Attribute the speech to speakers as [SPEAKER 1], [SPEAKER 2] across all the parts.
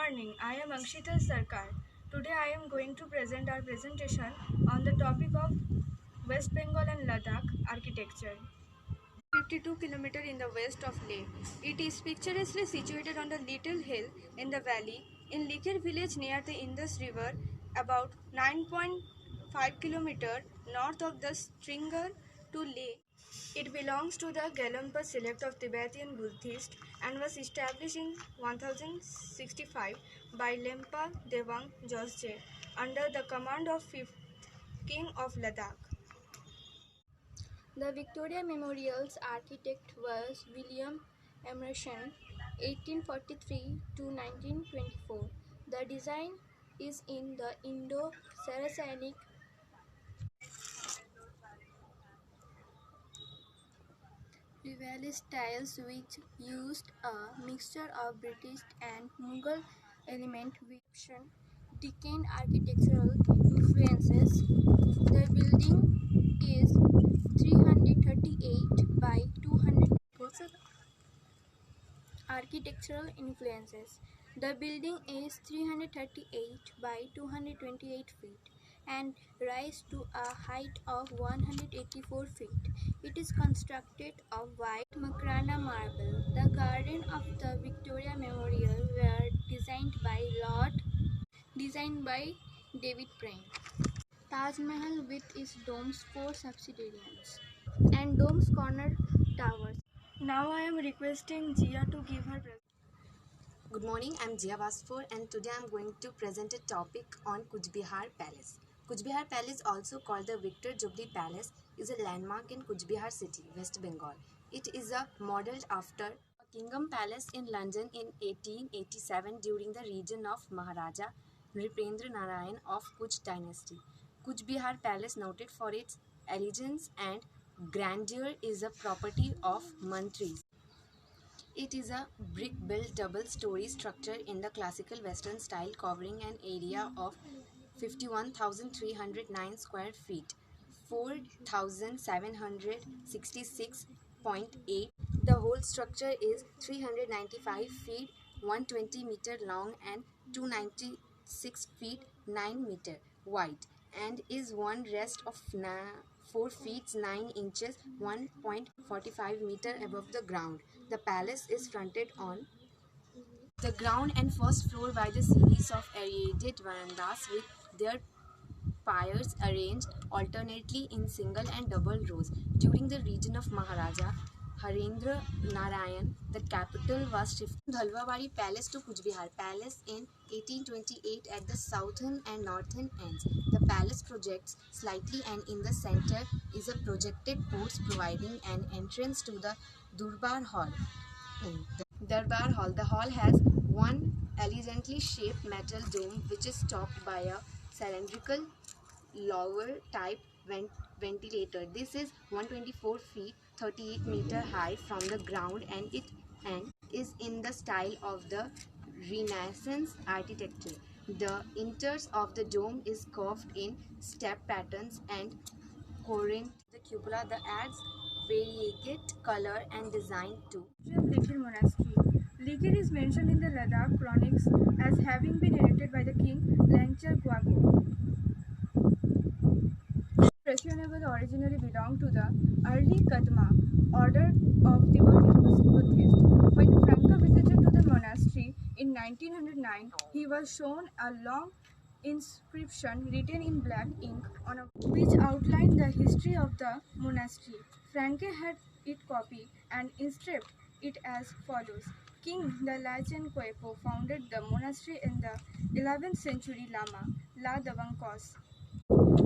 [SPEAKER 1] morning, I am Akshita Sarkar. Today I am going to present our presentation on the topic of West Bengal and Ladakh architecture. 52 km in the west of Leh. It is picturesquely situated on a little hill in the valley in Likir village near the Indus River, about 9.5 km north of the Stringer to Leh. It belongs to the Gelonpa select of Tibetan Buddhists and was established in 1065 by Lempa Dewang Josje under the command of 5th King of Ladakh. The Victoria Memorial's architect was William Emerson, 1843 to 1924. The design is in the Indo-Saracenic Revival styles which used a mixture of British and Mughal elements with Deccan architectural influences. The building is 338 by 200 architectural influences. The building is 338 by 228 feet and rise to a height of 184 feet. It is constructed of white Makrana marble. The garden of the Victoria Memorial were designed by David Prine. Taj Mahal with its domes, 4 subsidiaries, and domes corner towers. Now I am requesting Jia to give her presentation.
[SPEAKER 2] Good morning, I am Jia Basfor and today I am going to present a topic on Kuch Bihar Palace. Kuch Bihar Palace, also called the Victor Jubilee Palace, is a landmark in Kuch Bihar city, West Bengal. It is modeled after a kingdom palace in London in 1887 during the reign of Maharaja Nripendra Narayan of Kuch dynasty. Kuch Bihar Palace, noted for its elegance and grandeur, is a property of mantris. It is a brick-built double-story structure in the classical Western style covering an area of 51,309 square feet, 4,766.8. The whole structure is 395 feet, 120 meter long and 296 feet, 9 meter wide, and is one rest of 4 feet 9 inches, 1.45 meter above the ground. The palace is fronted on the ground and first floor by the series of aerated verandas with their piers arranged alternately in single and double rows. During the reign of Maharaja Harendra Narayan, the capital was shifted from Dhalwabari Palace to Kuch Bihar Palace in 1828 at the southern and northern ends. The palace projects slightly and in the center is a projected porch providing an entrance to the Durbar Hall. The hall has one elegantly shaped metal dome which is topped by a cylindrical lower type ventilator. This is 124 feet 38 meter high from the ground and is in the style of the Renaissance architecture. The interior of the dome is carved in step patterns and Corinth. The cupola that adds variegated color and design to
[SPEAKER 1] Likir Monastery. Likir is mentioned in the Ladakh Chronics as having been erected by the king Langchar Guago. Impressionable originally belonged to the early Kadma order of Tibetan Buddhists. When Franke visited to the monastery in 1909, he was shown a long inscription written in black ink on a which outlined the history of the monastery. Franke had it copied and inscribed it as follows. King Dalachen Kwepo founded the monastery in the 11th century Lama La Davangkos,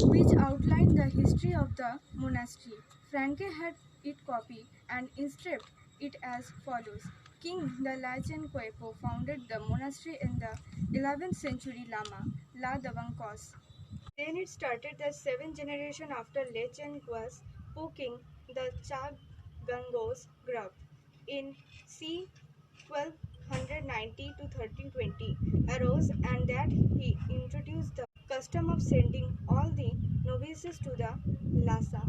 [SPEAKER 1] which outlined the history of the monastery. Franke had it copied and inscribed it as follows. King Dalachen Kwepo founded the monastery in the 11th century Lama La Davangkos. Then it started the 7th generation after Lechen was poking the Chagangos Grub. In c. 1290 to 1320 arose and that he introduced the custom of sending all the novices to the Lhasa.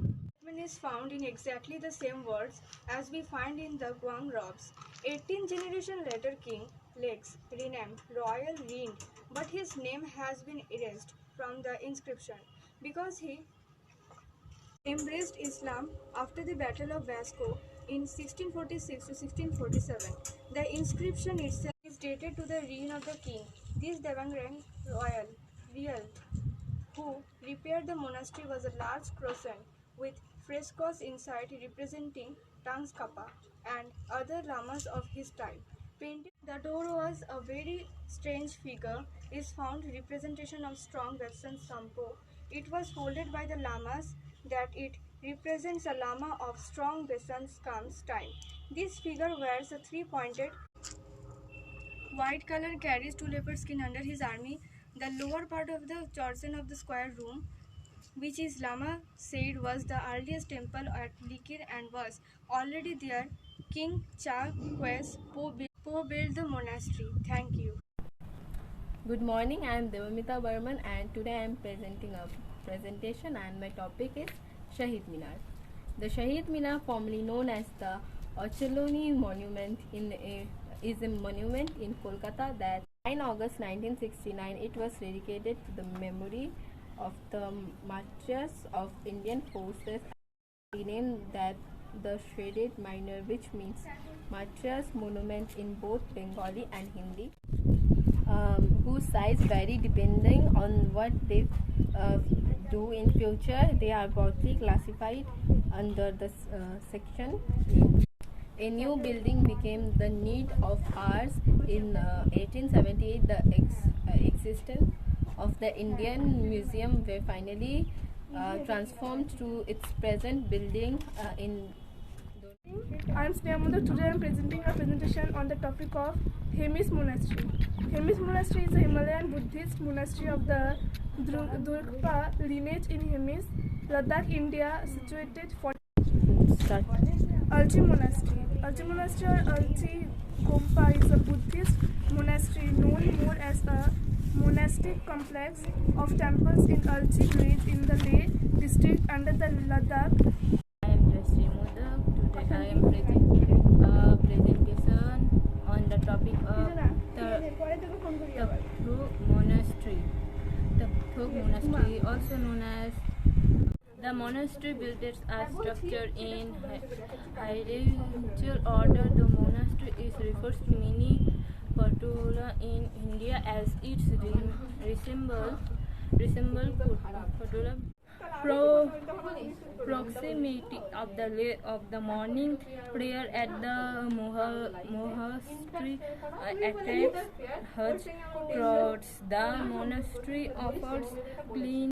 [SPEAKER 1] is found in exactly the same words as we find in the Guang robes. 18th generation later king Lex renamed Royal reigned, but his name has been erased from the inscription because he embraced Islam after the Battle of Vasco in 1646 to 1647. The inscription itself is dated to the reign of the king. This Devangrang Real who repaired the monastery was a large croissant with frescoes inside representing Tangs Kappa and other lamas of his time. Painted the door was a very strange figure is found representation of strong Western Sampo. It was folded by the lamas that it represents a lama of strong Western Skam's time. This figure wears a three-pointed white color carries two leopard skin under his army. The lower part of the torsion of the square room, which is Lama said was the earliest temple at Likir and was already there. King Cha Kwes Po built the monastery. Thank you.
[SPEAKER 3] Good morning, I am Devamita Burman and today I am presenting a presentation and my topic is Shahid Minar. The Shahid Minar, formerly known as the Ocheloni Monument, is a monument in Kolkata that 9 August 1969 it was dedicated to the memory of the martyrs of Indian forces, renamed that the Shredded Minor, which means martyrs monument in both Bengali and Hindi, whose size vary depending on what they do in future. They are broadly classified under the section. A new building became the need of ours in 1878. The existence of the Indian Museum were finally transformed to its present building in.
[SPEAKER 4] I am Sneha. Today I am presenting a presentation on the topic of Hemis Monastery. Hemis Monastery is a Himalayan Buddhist monastery of the Drukpa lineage in Hemis, Ladakh, India, situated for Alchi Monastery. Alchi Monastery or Alchi Gompa is a Buddhist monastery known more as a monastic complex of temples in Alchi village in the Leh district under the Ladakh.
[SPEAKER 3] I am Jasri Modak. Today I am presenting a presentation on the topic of the Phug Monastery. The Phug Monastery, also known as the monastery, built a structure in hierarchical order. The monastery is refers to many Patula in India as its resemble Patula. Proximity of the morning prayer at the monastery attracts Hajj crowds. The monastery offers clean